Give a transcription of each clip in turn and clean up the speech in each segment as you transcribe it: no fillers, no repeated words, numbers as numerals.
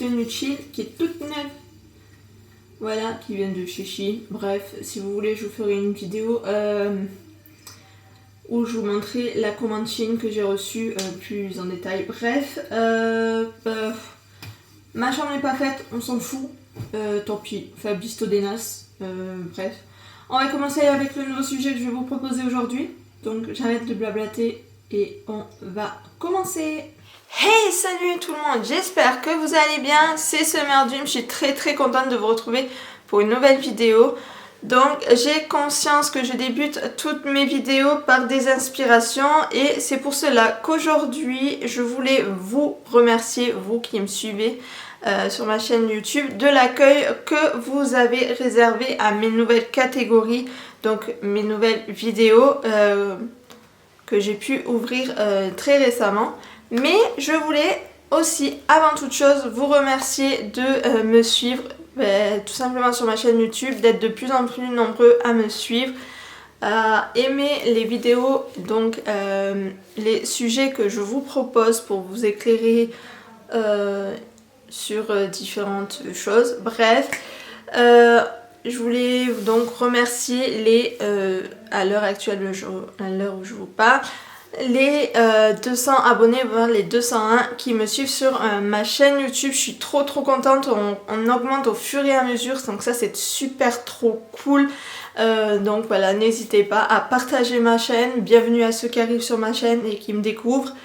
tenue chill qui est toute neuve. Voilà, qui vient de chez Shein. Bref, si vous voulez, je vous ferai une vidéo où je vous montrerai la commande Shein que j'ai reçue plus en détail. Bref, ma chambre n'est pas faite, on s'en fout. Tant pis, Fabisto Denas. Bref, on va commencer avec le nouveau sujet que je vais vous proposer aujourd'hui. Donc j'arrête de blablater et on va commencer. Hey, salut tout le monde, j'espère que vous allez bien. C'est Summer Dream, je suis très contente de vous retrouver pour une nouvelle vidéo. Donc j'ai conscience que je débute toutes mes vidéos par des inspirations et c'est pour cela qu'aujourd'hui je voulais vous remercier, vous qui me suivez sur ma chaîne YouTube, de l'accueil que vous avez réservé à mes nouvelles catégories, donc mes nouvelles vidéos que j'ai pu ouvrir très récemment. Mais je voulais aussi, avant toute chose, vous remercier de me suivre tout simplement sur ma chaîne YouTube, d'être de plus en plus nombreux à me suivre, à aimer les vidéos, donc les sujets que je vous propose pour vous éclairer sur différentes choses. Bref, je voulais donc remercier à l'heure actuelle, à l'heure où je vous parle, les 200 abonnés, voire les 201 qui me suivent sur ma chaîne YouTube. Je suis trop contente, on augmente au fur et à mesure, donc ça c'est super trop cool. Donc voilà, n'hésitez pas à partager ma chaîne. Bienvenue à ceux qui arrivent sur ma chaîne et qui me découvrent.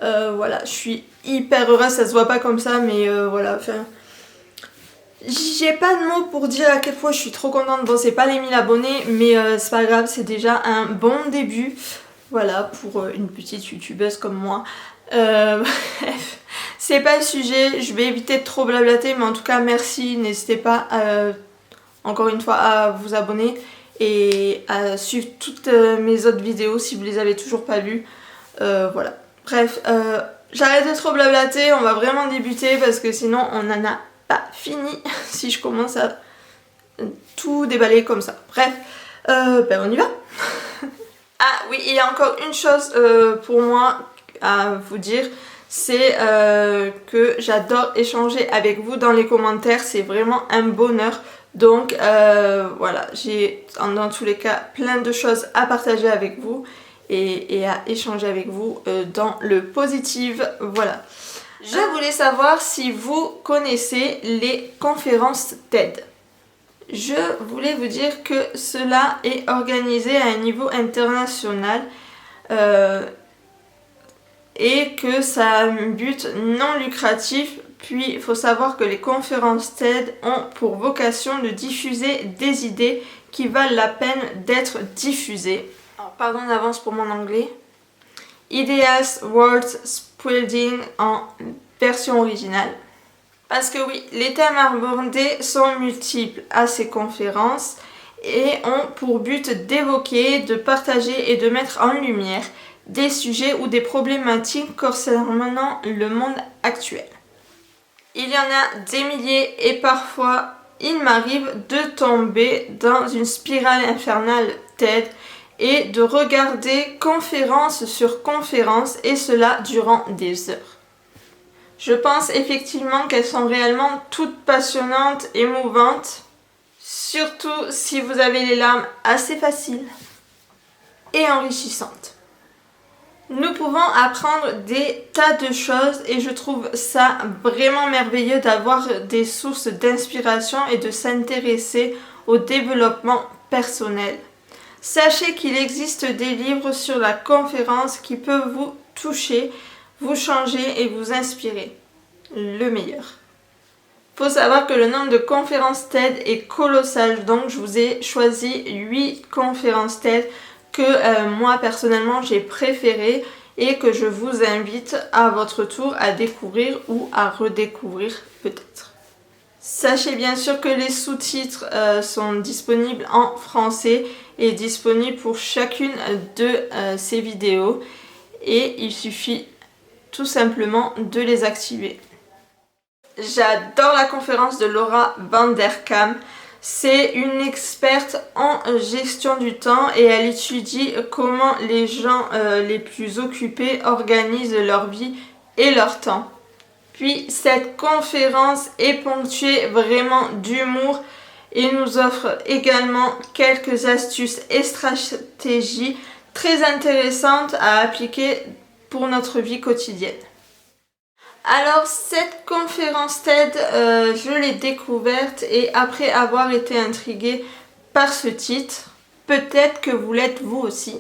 Voilà, je suis hyper heureuse, ça se voit pas comme ça, mais voilà, enfin... J'ai pas de mots pour dire à quel point je suis trop contente. Bon, c'est pas les 1000 abonnés, mais c'est pas grave, c'est déjà un bon début. Voilà, pour une petite youtubeuse comme moi. Bref, c'est pas le sujet, je vais éviter de trop blablater, mais en tout cas, merci. N'hésitez pas, encore une fois, à vous abonner et à suivre toutes mes autres vidéos si vous les avez toujours pas vues. Voilà, bref, j'arrête de trop blablater, on va vraiment débuter parce que sinon, on n'en a pas fini si je commence à tout déballer comme ça. Bref, on y va. Ah oui, il y a encore une chose pour moi à vous dire, c'est que j'adore échanger avec vous dans les commentaires, c'est vraiment un bonheur. Donc voilà, j'ai dans tous les cas plein de choses à partager avec vous et à échanger avec vous dans le positif. Voilà. Je voulais savoir si vous connaissez les conférences TED. Je voulais vous dire que cela est organisé à un niveau international et que ça a un but non lucratif. Puis il faut savoir que les conférences TED ont pour vocation de diffuser des idées qui valent la peine d'être diffusées. Alors, pardon d'avance pour mon anglais. Ideas worth spreading en version originale. Parce que oui, les thèmes abordés sont multiples à ces conférences et ont pour but d'évoquer, de partager et de mettre en lumière des sujets ou des problématiques concernant le monde actuel. Il y en a des milliers et parfois il m'arrive de tomber dans une spirale infernale TED et de regarder conférence sur conférence et cela durant des heures. Je pense effectivement qu'elles sont réellement toutes passionnantes, émouvantes, surtout si vous avez les larmes assez faciles et enrichissantes. Nous pouvons apprendre des tas de choses et je trouve ça vraiment merveilleux d'avoir des sources d'inspiration et de s'intéresser au développement personnel. Sachez qu'il existe des livres sur la conférence qui peuvent vous toucher, vous changer et vous inspirer. Le meilleur. Faut savoir que le nombre de conférences TED est colossal, donc je vous ai choisi 8 conférences TED que moi personnellement j'ai préférées et que je vous invite à votre tour à découvrir ou à redécouvrir peut-être. Sachez bien sûr que les sous-titres sont disponibles en français et disponibles pour chacune de ces vidéos et il suffit tout simplement de les activer. J'adore la conférence de Laura Vanderkam. C'est une experte en gestion du temps et elle étudie comment les gens les plus occupés organisent leur vie et leur temps. Puis cette conférence est ponctuée vraiment d'humour et nous offre également quelques astuces et stratégies très intéressantes à appliquer pour notre vie quotidienne. Alors cette conférence TED, je l'ai découverte et après avoir été intriguée par ce titre, peut-être que vous l'êtes vous aussi.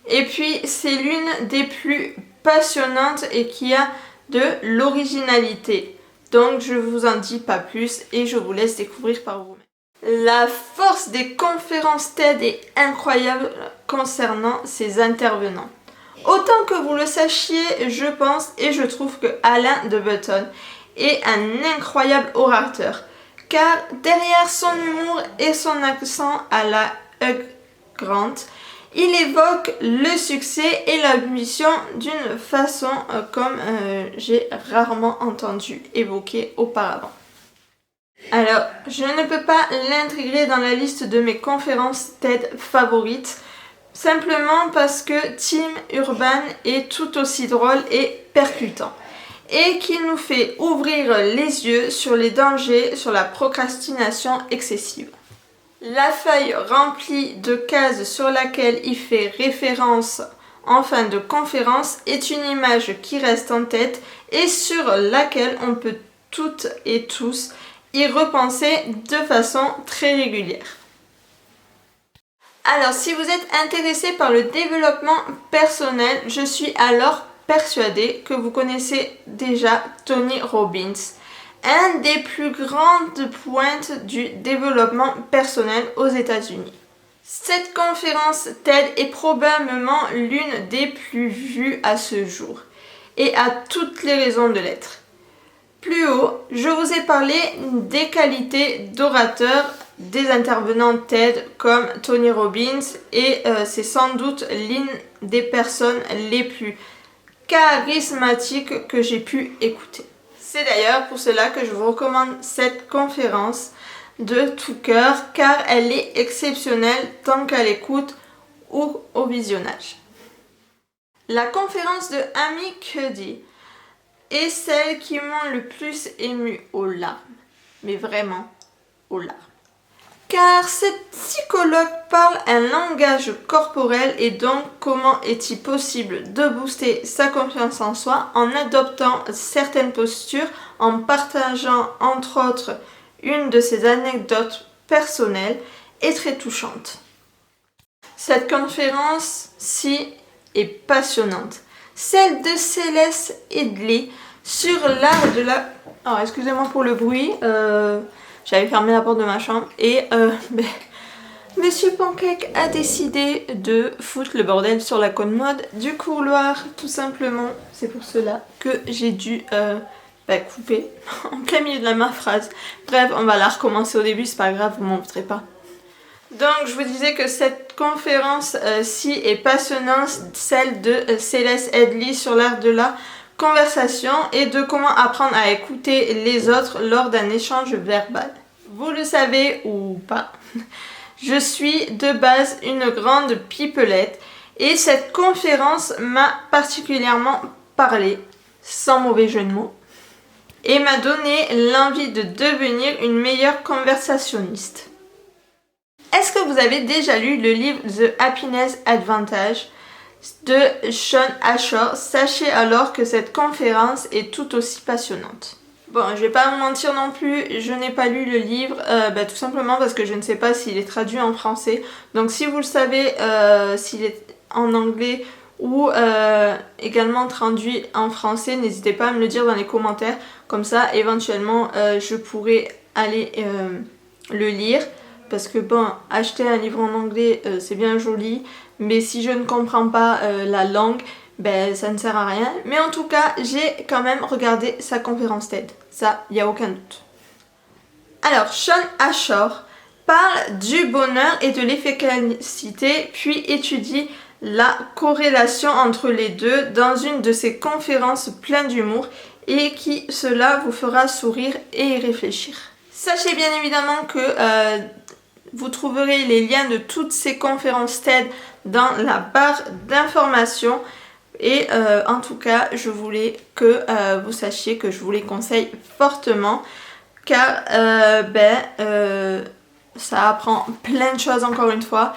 Et puis c'est l'une des plus passionnantes et qui a de l'originalité. Donc je vous en dis pas plus et je vous laisse découvrir par vous-même. La force des conférences TED est incroyable concernant ses intervenants. Autant que vous le sachiez, je pense et je trouve que Alain de Botton est un incroyable orateur. Car derrière son humour et son accent à la Hugh Grant, il évoque le succès et l'ambition d'une façon comme j'ai rarement entendu évoquer auparavant. Alors, je ne peux pas l'intégrer dans la liste de mes conférences TED favorites, simplement parce que Tim Urban est tout aussi drôle et percutant, et qu'il nous fait ouvrir les yeux sur les dangers sur la procrastination excessive. La feuille remplie de cases sur laquelle il fait référence en fin de conférence est une image qui reste en tête et sur laquelle on peut toutes et tous y repenser de façon très régulière. Alors, si vous êtes intéressé par le développement personnel, je suis alors persuadée que vous connaissez déjà Tony Robbins, un des plus grandes pointes du développement personnel aux États-Unis. Cette conférence TED est probablement l'une des plus vues à ce jour et a toutes les raisons de l'être. Plus haut, je vous ai parlé des qualités d'orateur des intervenants TED comme Tony Robbins et c'est sans doute l'une des personnes les plus charismatiques que j'ai pu écouter. C'est d'ailleurs pour cela que je vous recommande cette conférence de tout cœur car elle est exceptionnelle tant qu'à l'écoute ou au visionnage. La conférence de Amy Cuddy est celle qui m'a le plus émue aux larmes, mais vraiment aux larmes. Car cette psychologue parle un langage corporel et donc comment est-il possible de booster sa confiance en soi en adoptant certaines postures, en partageant entre autres une de ses anecdotes personnelles et très touchante. Cette conférence-ci est passionnante. Celle de Céleste Headlee sur l'art de la... Alors excusez-moi pour le bruit, j'avais fermé la porte de ma chambre et Monsieur Pancake a décidé de foutre le bordel sur la commode du couloir, tout simplement. C'est pour cela que j'ai dû couper en plein milieu de ma phrase. Bref, on va la recommencer au début, c'est pas grave, vous m'en voudrez pas. Donc je vous disais que cette conférence-ci est passionnante, celle de Céleste Headlee sur l'art de la conversation et de comment apprendre à écouter les autres lors d'un échange verbal. Vous le savez ou pas, je suis de base une grande pipelette et cette conférence m'a particulièrement parlé, sans mauvais jeu de mots, et m'a donné l'envie de devenir une meilleure conversationniste. Est-ce que vous avez déjà lu le livre The Happiness Advantage de Shawn Achor? Sachez alors que cette conférence est tout aussi passionnante. Bon, je vais pas vous mentir non plus, je n'ai pas lu le livre, tout simplement parce que je ne sais pas s'il est traduit en français. Donc si vous le savez, s'il est en anglais ou également traduit en français, n'hésitez pas à me le dire dans les commentaires. Comme ça, éventuellement, je pourrais aller le lire. Parce que bon, acheter un livre en anglais, c'est bien joli, mais si je ne comprends pas la langue, ça ne sert à rien. Mais en tout cas, j'ai quand même regardé sa conférence TED. Ça, il n'y a aucun doute. Alors, Shawn Achor parle du bonheur et de l'efficacité, puis étudie la corrélation entre les deux dans une de ses conférences pleines d'humour et qui, cela vous fera sourire et y réfléchir. Sachez bien évidemment que vous trouverez les liens de toutes ces conférences TED dans la barre d'informations Et en tout cas, je voulais que vous sachiez que je vous les conseille fortement, car ça apprend plein de choses encore une fois.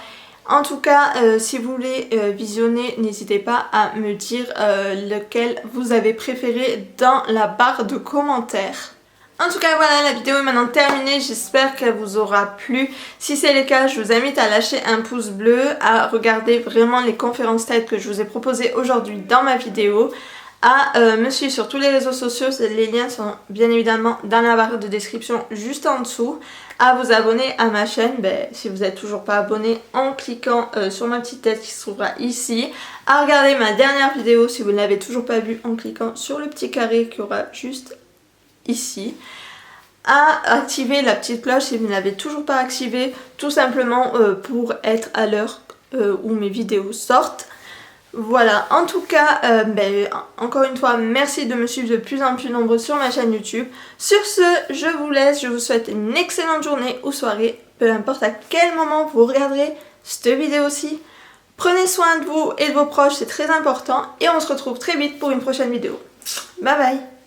En tout cas, si vous voulez visionner, n'hésitez pas à me dire lequel vous avez préféré dans la barre de commentaires. En tout cas voilà, la vidéo est maintenant terminée, j'espère qu'elle vous aura plu. Si c'est le cas, je vous invite à lâcher un pouce bleu, à regarder vraiment les conférences TED que je vous ai proposées aujourd'hui dans ma vidéo, à me suivre sur tous les réseaux sociaux, les liens sont bien évidemment dans la barre de description juste en dessous, à vous abonner à ma chaîne, si vous n'êtes toujours pas abonné, en cliquant sur ma petite tête qui se trouvera ici, à regarder ma dernière vidéo si vous ne l'avez toujours pas vue en cliquant sur le petit carré qui aura juste ici, à activer la petite cloche si vous ne l'avez toujours pas activée, tout simplement pour être à l'heure où mes vidéos sortent. Voilà, en tout cas, encore une fois, merci de me suivre de plus en plus nombreux sur ma chaîne YouTube. Sur ce, je vous laisse, je vous souhaite une excellente journée ou soirée, peu importe à quel moment vous regarderez cette vidéo-ci. Prenez soin de vous et de vos proches, c'est très important, et on se retrouve très vite pour une prochaine vidéo. Bye bye!